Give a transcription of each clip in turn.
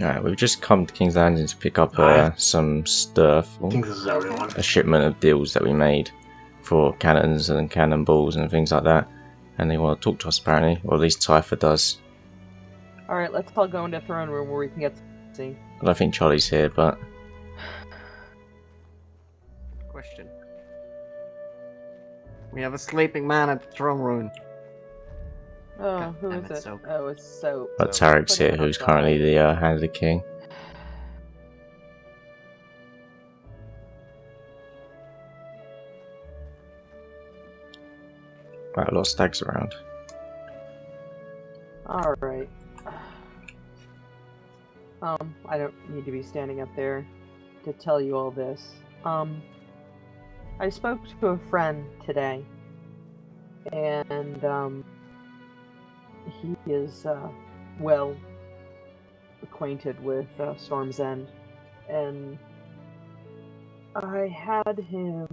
Alright, we've just come to King's Landing to pick up some stuff. I think this is everyone. A shipment of deals that we made for cannons and cannonballs and things like that. And they want to talk to us apparently, or at least Typha does. Alright, let's all go into throne room where we can get to see. I don't think Charlie's here, but... Question. We have a sleeping man at the throne room. Oh, God who damn is it, it? Soap. Oh, it's Soap. But Tarek's here, who's currently the Hand of the King. Right, a lot of stags around. Alright. I don't need to be standing up there to tell you all this. I spoke to a friend today, and, he is, well acquainted with, Storm's End, and I had him,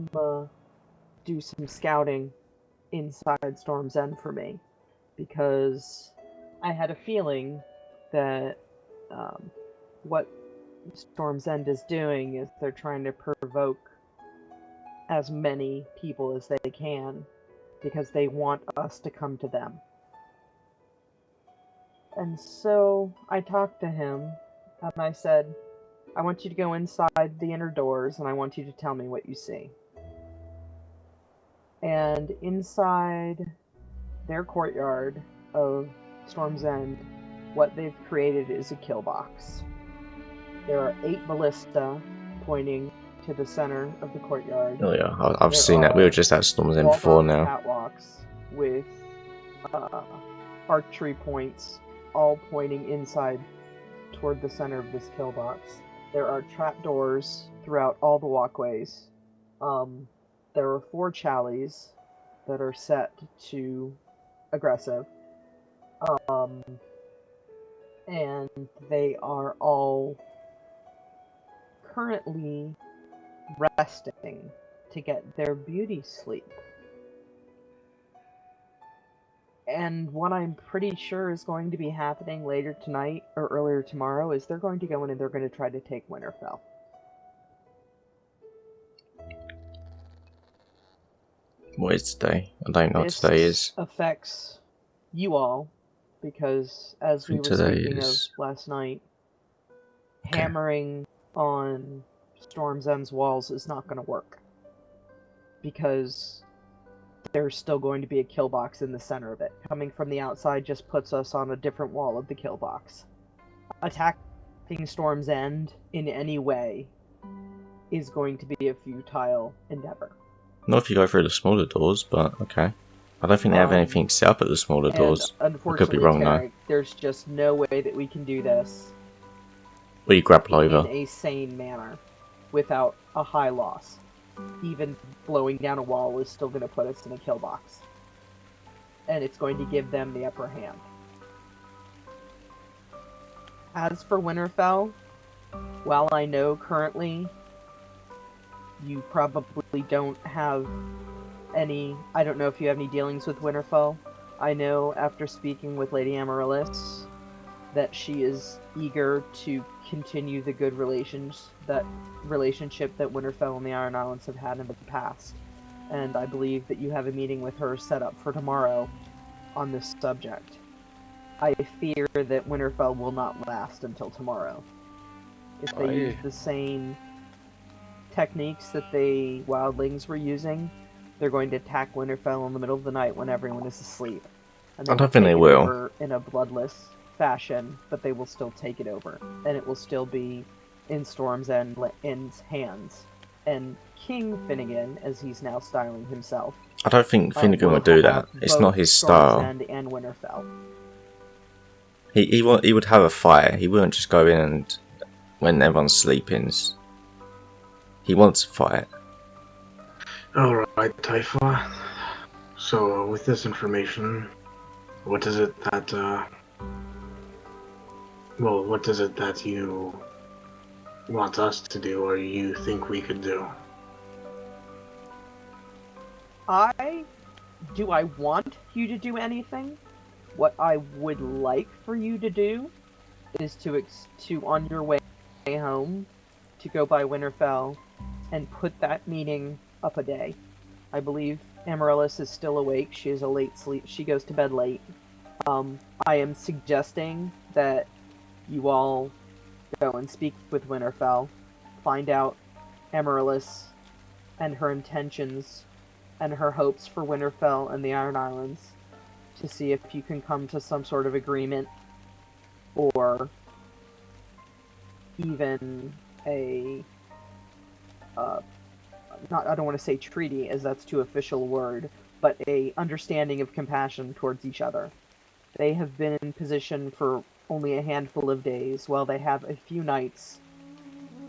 do some scouting inside Storm's End for me, because I had a feeling that what Storm's End is doing is they're trying to provoke as many people as they can, because they want us to come to them. And so I talked to him, and I said, I want you to go inside the inner doors, and I want you to tell me what you see. And inside their courtyard of Storm's End, what they've created is a kill box. There are 8 ballista pointing to the center of the courtyard. Oh yeah, I've seen that. We were just at Storm's End before now. Catwalks with archery points, all pointing inside toward the center of this kill box. There are trapdoors throughout all the walkways. There are 4 challies that are set to aggressive. And they are all currently resting to get their beauty sleep. And what I'm pretty sure is going to be happening later tonight or earlier tomorrow is they're going to go in and they're going to try to take Winterfell. What is today? I don't know what today is. This affects you all, because as we were speaking of last night, hammering on Storm's End's walls is not going to work, because there's still going to be a kill box in the center of it. Coming from the outside just puts us on a different wall of the kill box. Attacking Storm's End in any way is going to be a futile endeavor. Not if you go through the smaller doors, but okay. I don't think they have anything set up at the smaller doors. I could be wrong though. There's just no way that we can do this. Or you grapple over. In a sane manner, without a high loss. Even blowing down a wall is still going to put us in a kill box. And it's going to give them the upper hand. As for Winterfell, while I know currently you probably don't have any... I don't know if you have any dealings with Winterfell. I know after speaking with Lady Amaryllis that she is eager to continue the good relationship that Winterfell and the Iron Islands have had in the past. And I believe that you have a meeting with her set up for tomorrow on this subject. I fear that Winterfell will not last until tomorrow. If they use the same techniques that the wildlings were using, they're going to attack Winterfell in the middle of the night when everyone is asleep. And I don't think they will. In a bloodless fashion, but they will still take it over. And it will still be in Storm's End's hands. And King Finnegan, as he's now styling himself, I don't think Finnegan would do that. It's not his style. Storm's End and Winterfell. He would have a fight. He wouldn't just go in and when everyone's sleeping. He wants to fight. Alright, Typha. So, with this information, what is it that, what is it that you want us to do, or you think we could do? Do I want you to do anything? What I would like for you to do is to on your way home, to go by Winterfell, and put that meeting up a day. I believe Amaryllis is still awake. She is a late sleep. She goes to bed late. I am suggesting that you all go and speak with Winterfell, find out Amaryllis and her intentions and her hopes for Winterfell and the Iron Islands, to see if you can come to some sort of agreement, or even a I don't want to say treaty, as that's too official a word, but a understanding of compassion towards each other. They have been in position for only a handful of days, while they have a few nights.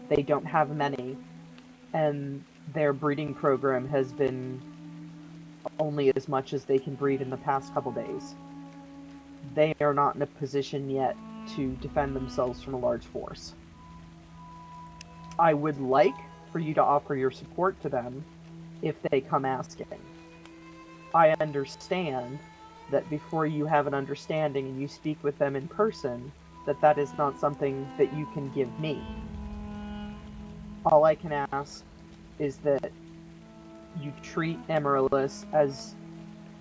They don't have many, and their breeding program has been only as much as they can breed in the past couple days. They are not in a position yet to defend themselves from a large force. I would like for you to offer your support to them if they come asking. I understand that before you have an understanding and you speak with them in person, that is not something that you can give me. All I can ask is that you treat Amaryllis as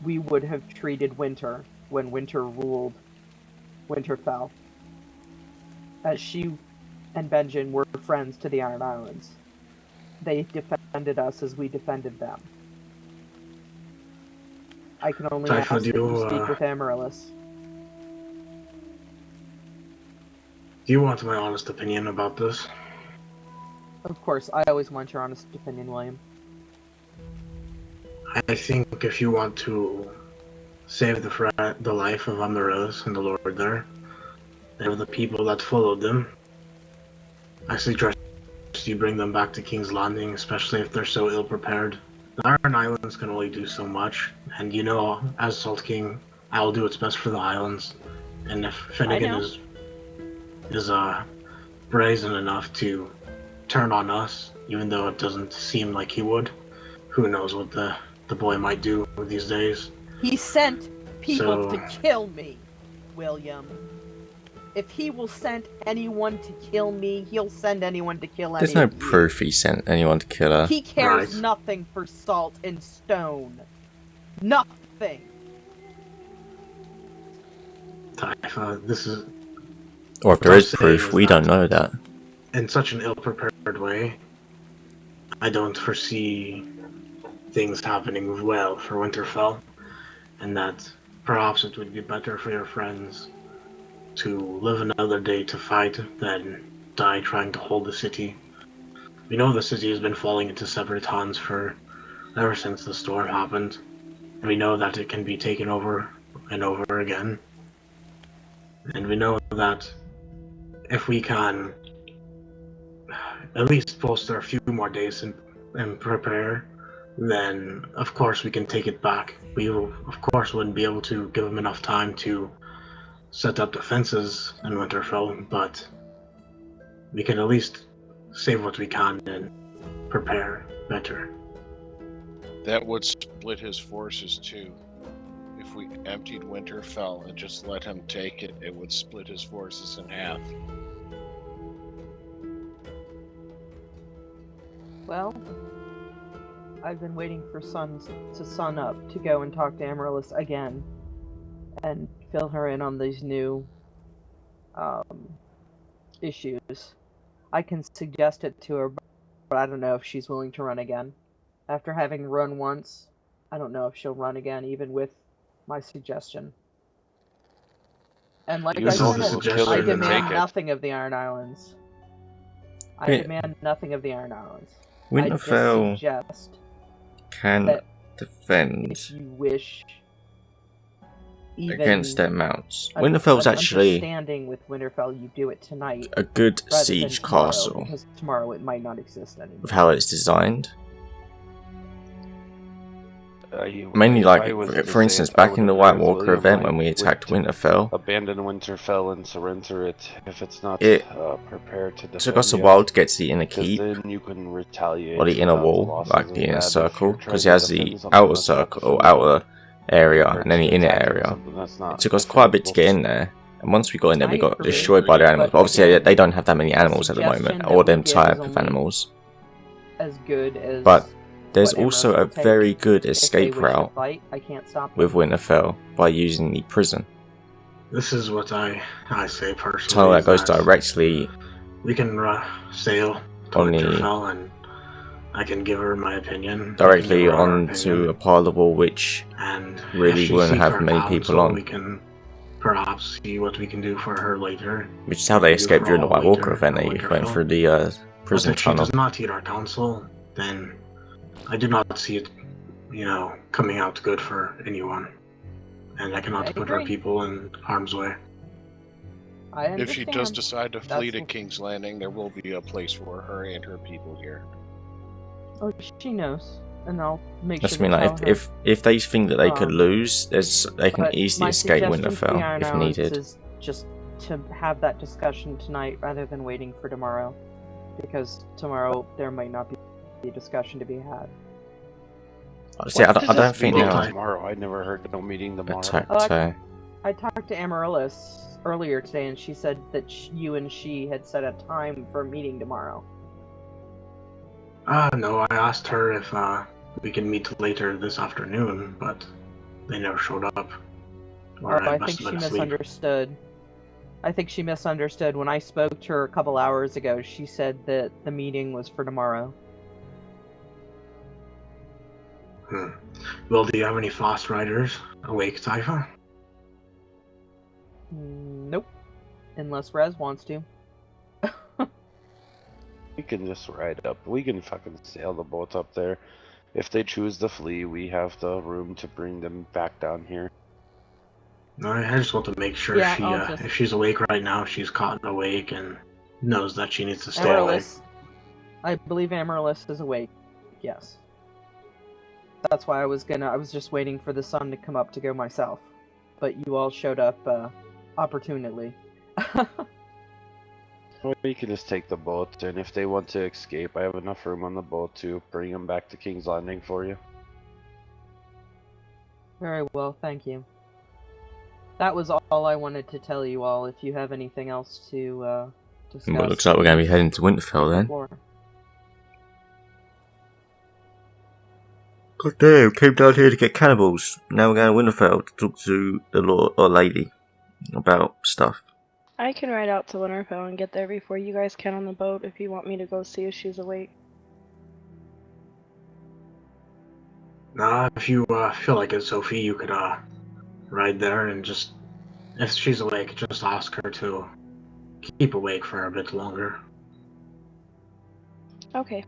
we would have treated Winter when Winter ruled Winterfell, as she and Benjen were friends to the Iron Islands. They defended us as we defended them. I can only ask that you speak with Amaryllis. Do you want my honest opinion about this? Of course, I always want your honest opinion, William. I think if you want to save the life of Amaryllis and the Lord there, and of the people that followed them, I suggest you bring them back to King's Landing, especially if they're so ill-prepared. The Iron Islands can only do so much, and you know, as Salt King, I will do what's best for the islands. And if Finnegan is brazen enough to turn on us, even though it doesn't seem like he would, who knows what the boy might do these days. He sent people to kill me, William. If he will send anyone to kill me, he'll send anyone to kill anyone. There's no proof he sent anyone to kill her. He cares nothing for Salt and Stone. Nothing. This is... Or if there is proof, we don't know that. In such an ill-prepared way, I don't foresee things happening well for Winterfell, and that perhaps it would be better for your friends to live another day to fight than die trying to hold the city. We know the city has been falling into separate hands ever since the storm happened, and we know that it can be taken over and over again. And we know that if we can at least poster a few more days and prepare, then of course we can take it back. We will, of course, wouldn't be able to give them enough time to set up defenses in Winterfell, but we can at least save what we can and prepare better. That would split his forces too. If we emptied Winterfell and just let him take it, it would split his forces in half. Well, I've been waiting for sun up to go and talk to Amaryllis again and fill her in on these new issues. I can suggest it to her, but I don't know if she's willing to run again. After having run once, I don't know if she'll run again, even with my suggestion. And like I said, I demand nothing of the Iron Islands. I demand nothing of the Iron Islands. Winterfell can defend if you wish, against their mounts. Winterfell's actually understanding with Winterfell, you do it tonight, a good siege castle, because tomorrow it might not exist anymore. With how it's designed. Mainly, like, for instance, back in the White Walker event when we attacked Winterfell, abandon Winterfell and surrender it if it's not prepared to defend. It took us a while to get to the inner keep, then you can retaliate, or the inner wall, like the inner circle, because it has the outer circle, or outer area, and then the inner area. It took us quite a bit to get in there, And once we got in there, we I got agree, destroyed by the animals. but But obviously, again, they don't have that many animals at the suggestion moment, that or we them give type is of only animals. as good as. But there's what also Emerald a will take. very good If they escape wish to route fight, I can't stop with them. Winterfell by using the prison. This is what I say personally. Tunnel that is goes directly We can sail to on the Winterfell, and I can give her my opinion. directly We can give her our onto opinion. a part of the wall which And really if she wouldn't seeks have our many counsel, people on. we can perhaps see what we can do for her later. Which is how they Do escaped for during the all White Walker later event. at They went Winterfell. through the But prison if she tunnel. does not heed our counsel, then I do not see it, coming out good for anyone. And I cannot I put our agree. people in harm's way. I understand. If she does decide to flee to That's- King's Landing, there will be a place for her and her people here. Oh, she knows, and I'll make That's sure mean to like tell if they think that they could Um, lose, they can But easily my escape suggestion to the Winterfell Iron if Islands needed. is just to have that discussion tonight rather than waiting for tomorrow, because tomorrow there might not be a discussion to be had. See, I don't think meeting now. time? tomorrow. I never heard no meeting tomorrow. Attack. I talked to Amaryllis earlier today, and she said that you and she had set a time for a meeting tomorrow. No, I asked her if we can meet later this afternoon, but they never showed up. Or I must think have she been asleep. misunderstood. I think she misunderstood. When I spoke to her a couple hours ago, she said that the meeting was for tomorrow. Well, do you have any fast riders awake, Taifa? Nope. Unless Rez wants to. We can just ride up. We can fucking sail the boat up there. If they choose to flee, we have the room to bring them back down here. No, I just want to make sure Yeah, she, I'll just- if she's awake right now, she's caught awake and knows that she needs to stay awake. Amaryllis. I believe Amaryllis is awake. Yes. That's why I was just waiting for the sun to come up to go myself. But you all showed up opportunely. Or we can just take the boat, and if they want to escape, I have enough room on the boat to bring them back to King's Landing for you. Very well, thank you. That was all I wanted to tell you all. If you have anything else to discuss. Well, it looks like we're going to be heading to Winterfell then. Floor. God damn, came down here to get cannibals. Now we're going to Winterfell to talk to the lord or lady about stuff. I can ride out to Winterfell and get there before you guys can on the boat if you want me to go see if she's awake. Nah, if you feel like it, Sophie, you could ride there and just, if she's awake, just ask her to keep awake for a bit longer. Okay.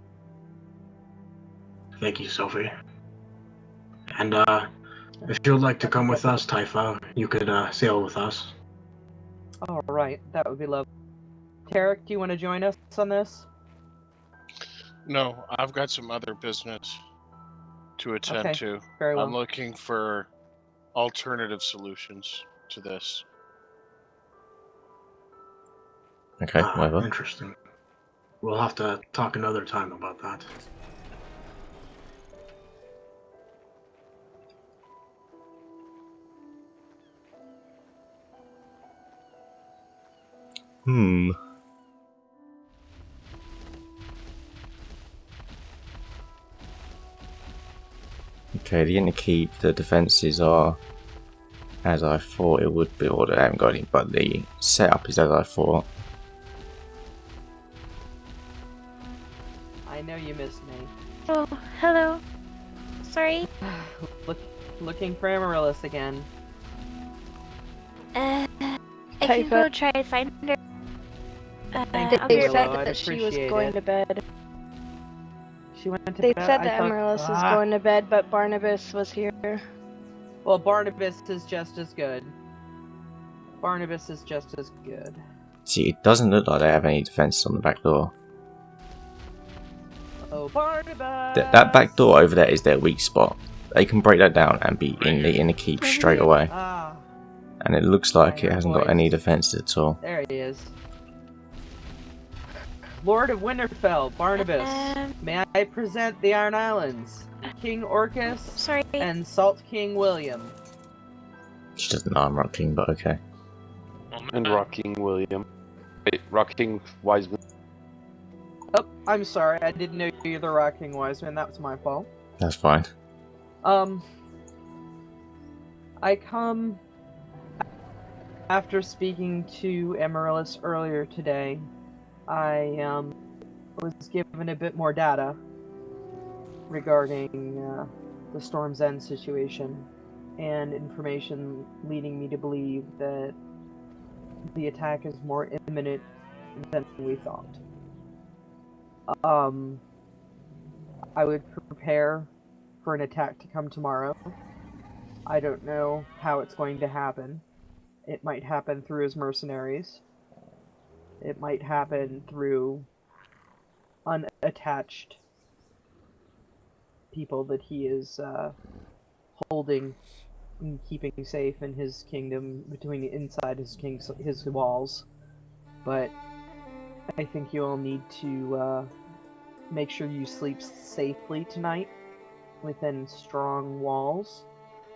Thank you, Sophie. And if you'd like to come with us, Taifa, you could sail with us. Alright, that would be lovely. Tarek, do you want to join us on this? No, I've got some other business to attend Okay, to. very well. I'm looking for alternative solutions to this. Okay, whatever. Interesting. We'll have to talk another time about that. Okay, the inner keep, the defences are as I thought it would be, or they haven't got any, but the setup is as I thought. I know you missed me. Oh, hello. Sorry. Looking for Amaryllis again. I can go try and find her. Thank you, They Willow, said I'd that she was appreciate going it. to bed. She went to They bed. said I that thought- Amaryllis was going to bed, but Barnabas was here. Well, Barnabas is just as good. Barnabas is just as good. See, it doesn't look like they have any defences on the back door. Oh, Barnabas! That back door over there is their weak spot. They can break that down and be in the inner keep straight away. Ah, And it looks like I it hear hasn't got voice. any defences at all. there he is. Lord of Winterfell, Barnabas. May I present the Iron Islands? King Orcus Sorry. and Salt King William. She doesn't know I'm not king, but okay. Well, And Rocking William. Wait, Rocking Wiseman. Oh, I'm sorry, I didn't know you're the Rocking Wiseman, that was my fault. That's fine. I come after speaking to Amaryllis earlier today. I was given a bit more data regarding the Storm's End situation, and information leading me to believe that the attack is more imminent than we thought. I would prepare for an attack to come tomorrow. I don't know how it's going to happen. It might happen through his mercenaries. It might happen through unattached people that he is holding and keeping safe in his kingdom, inside his walls. But I think you all need to make sure you sleep safely tonight within strong walls,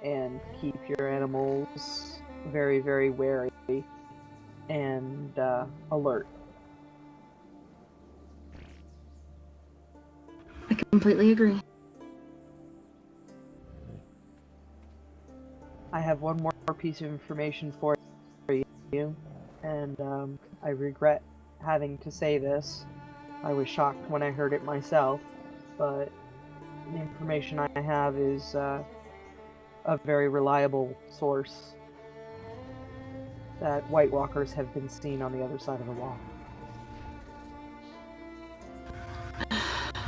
and keep your animals very, very wary and alert. I completely agree. I have one more piece of information for you, and I regret having to say this. I was shocked when I heard it myself, but the information I have is a very reliable source that White Walkers have been seen on the other side of the wall.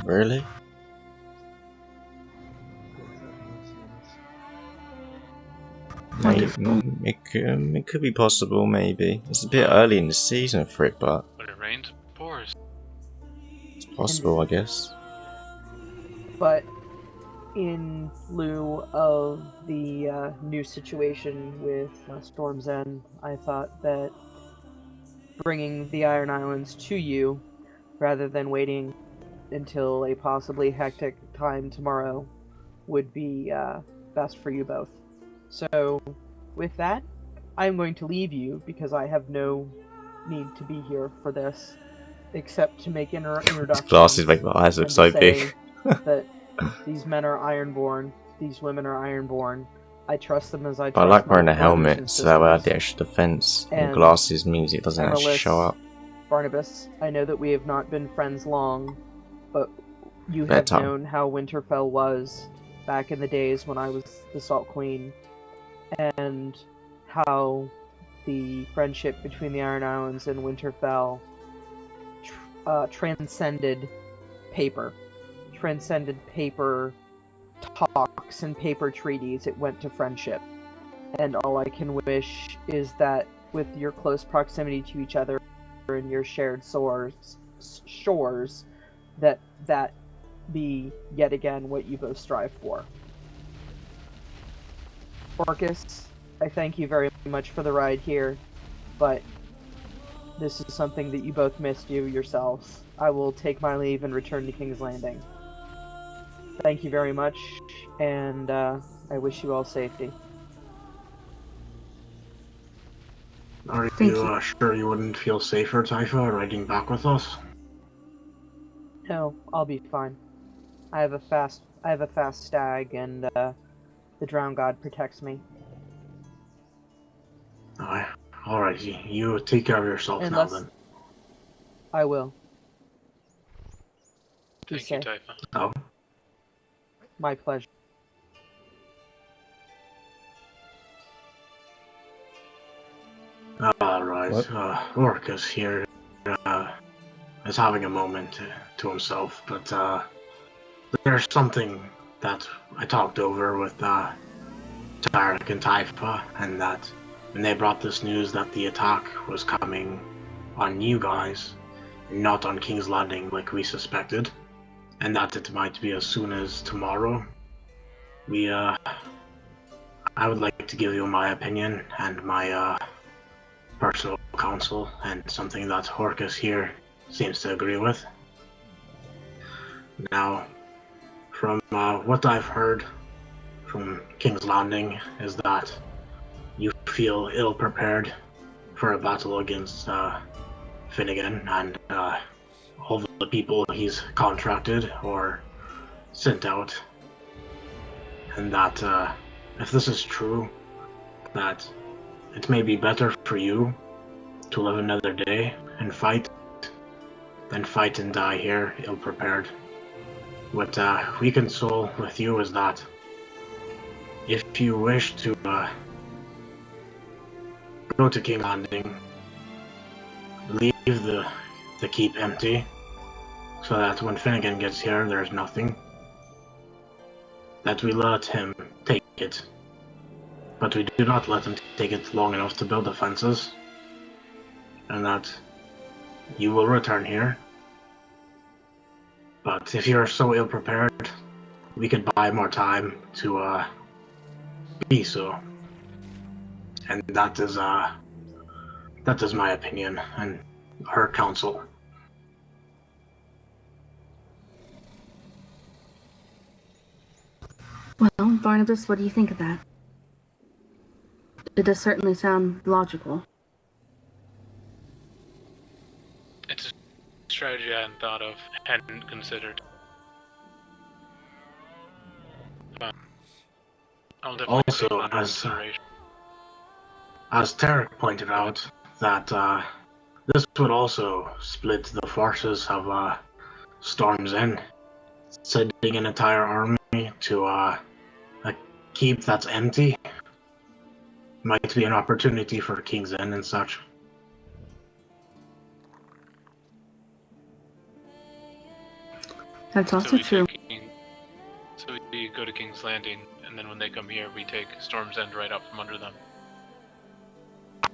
Really? Maybe, it could be possible, maybe. It's a bit early in the season for it, but When it rains, it pours. it's possible, I guess. But in lieu of the new situation with Storm's End, I thought that bringing the Iron Islands to you, rather than waiting until a possibly hectic time tomorrow, would be best for you both. So, with that, I'm going to leave you because I have no need to be here for this, except to make introductions. These glasses make my eyes look and so to big. say that these men are Ironborn, these women are Ironborn. I trust them as I trust But I like wearing my a brothers helmet and so that way I have sisters. the extra defense. And And glasses means it doesn't actually show up. Barnabas, I know that we have not been friends long, but you have Bedtime. known how Winterfell was back in the days when I was the Salt Queen, and how the friendship between the Iron Islands and Winterfell transcended paper talks and paper treaties. It went to friendship, and all I can wish is that with your close proximity to each other and your shared shores, that be yet again what you both strive for. Orcus, I thank you very much for the ride here, but this is something that you both missed yourselves. I will take my leave and return to King's Landing. Thank you very much, and I wish you all safety. Are Thank you you. sure you wouldn't feel safer, Typha, riding back with us? No, I'll be fine. I have a fast stag, and the Drowned God protects me. Alright, you take care of yourself now then. I will. Be Thank you, safe. Typha. Oh? My pleasure. Alright, What? Orcus here is having a moment to himself, but there's something that I talked over with Tarek and Typha, and that when they brought this news that the attack was coming on you guys, and not on King's Landing like we suspected, and that it might be as soon as tomorrow, I would like to give you my opinion and my personal counsel, and something that Orcus here seems to agree with. Now, from what I've heard from King's Landing is that you feel ill-prepared for a battle against Finnegan and all the people he's contracted or sent out. And that if this is true, that it may be better for you to live another day and fight than fight and die here ill-prepared. What we console with you is that if you wish to go to King Landing, leave the keep empty, so that when Finnegan gets here, there's nothing. That we let him take it, but we do not let him take it long enough to build defenses, and that you will return here. But if you're so ill-prepared, we could buy more time to be so. And that is my opinion and her counsel. Well, Barnabas, what do you think of that? It does certainly sound logical. It's a strategy I hadn't thought of, hadn't considered. I'll definitely Also, take that into consideration. As Tarek pointed out, that this would also split the forces of Storm's End, sending an entire army to a keep that's empty might be an opportunity for King's End and such. That's also true. So we go to King's Landing, and then when they come here, we take Storm's End right up from under them.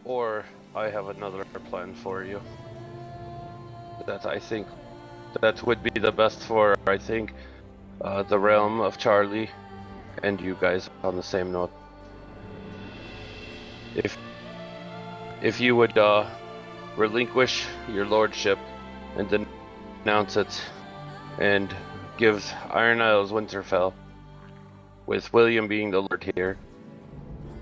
Or I have another plan for you. That I think that would be the best for, I think, the realm of Charlie and you guys on the same note. If you would relinquish your lordship and denounce it and give Iron Isles Winterfell, with William being the lord here,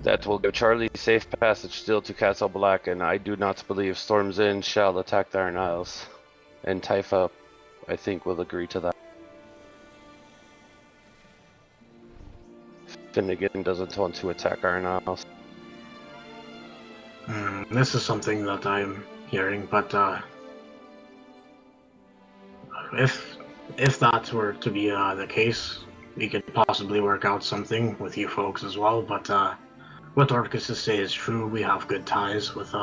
that will give Charlie safe passage still to Castle Black, and I do not believe Storm's Inn shall attack the Iron Isles. And Typha, I think, will agree to that. Finnegan doesn't want to attack Iron Isles. This is something that I'm hearing, but if that were to be the case, we could possibly work out something with you folks as well, but what Orcus is saying is true. We have good ties with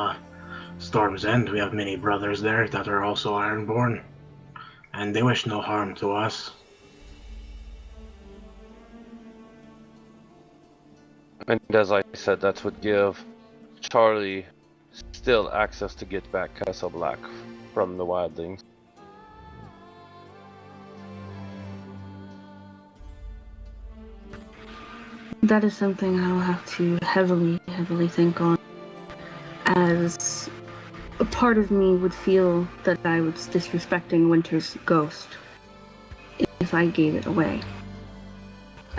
Storm's End. We have many brothers there that are also Ironborn, and they wish no harm to us. And as I said, that would give Charlie still access to get back Castle Black from the wildlings. That is something I'll have to heavily think on, as a part of me would feel that I was disrespecting Winter's ghost if I gave it away.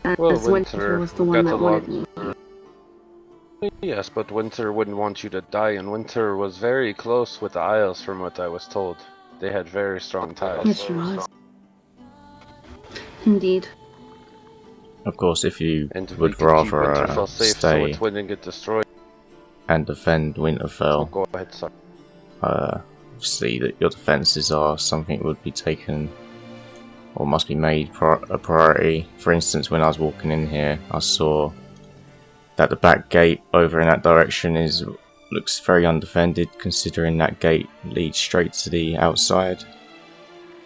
As Well, Winter was the one that wanted me. Yes, but Winter wouldn't want you to die, and Winter was very close with the Isles from what I was told. They had very strong ties. Yes, she was. Indeed. Of course, if you And we would could keep rather Winterfell safe so stay it wouldn't get destroyed. and defend Winterfell, Go ahead, sorry. see that your defences are something that would be taken or must be made a priority. For instance, when I was walking in here, I saw that the back gate over in that direction looks very undefended, considering that gate leads straight to the outside,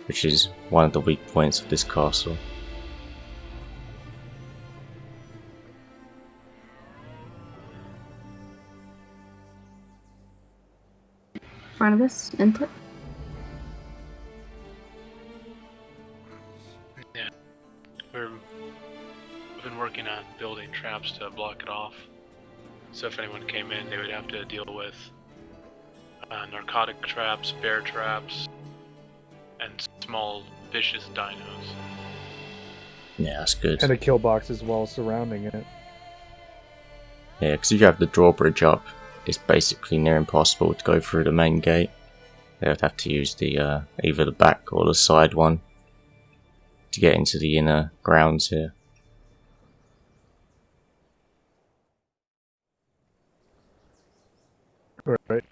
which is one of the weak points of this castle. Barnabas, input? Yeah. We've been working on building traps to block it off. So if anyone came in, they would have to deal with narcotic traps, bear traps, and small vicious dinos. Yeah, that's good. And a kill box as well surrounding it. Yeah, because if you have the drawbridge up, it's basically near impossible to go through the main gate. They would have to use the either the back or the side one to get into the inner grounds here. Right.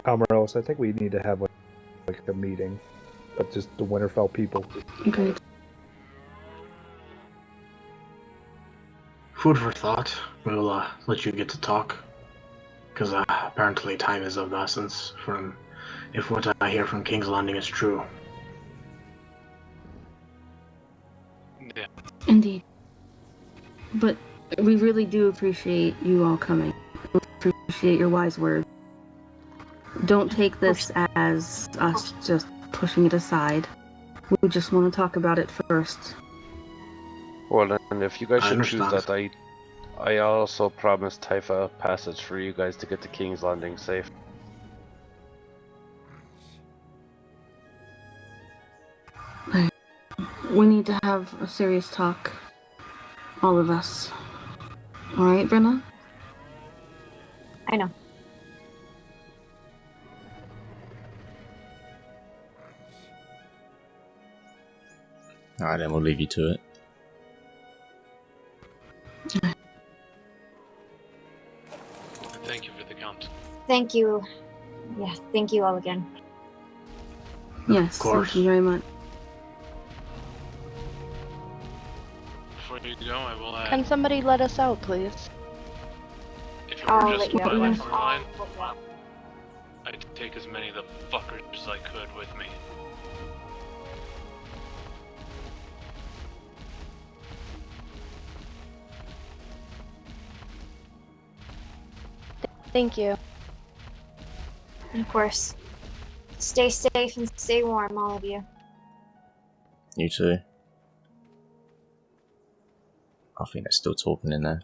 Almaros, I think we need to have like a meeting of just the Winterfell people. Okay. Food for thought. We'll let you get to talk. Because apparently time is of the essence from if what I hear from King's Landing is true. Yeah. Indeed. But we really do appreciate you all coming. We appreciate your wise words. Don't take this as us just pushing it aside. We just want to talk about it first. Well, and if you guys I should choose understand. that, I also promised Taifa a passage for you guys to get to King's Landing safe. We need to have a serious talk. All of us. Alright, Brenna? I know. Alright, then we'll leave you to it. Thank you for the counsel. Thank you. Yeah, thank you all again. Yes, thank you very much. Before you go, I will add. Can somebody let us out, please? If you I'll were let just you fighting out. for mine, I'd take as many of the fuckers as I could with me. Thank you. And of course, stay safe and stay warm, all of you. You too. I think they're still talking in there.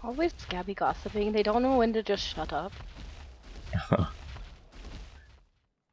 Always scabby gossiping. They don't know when to just shut up.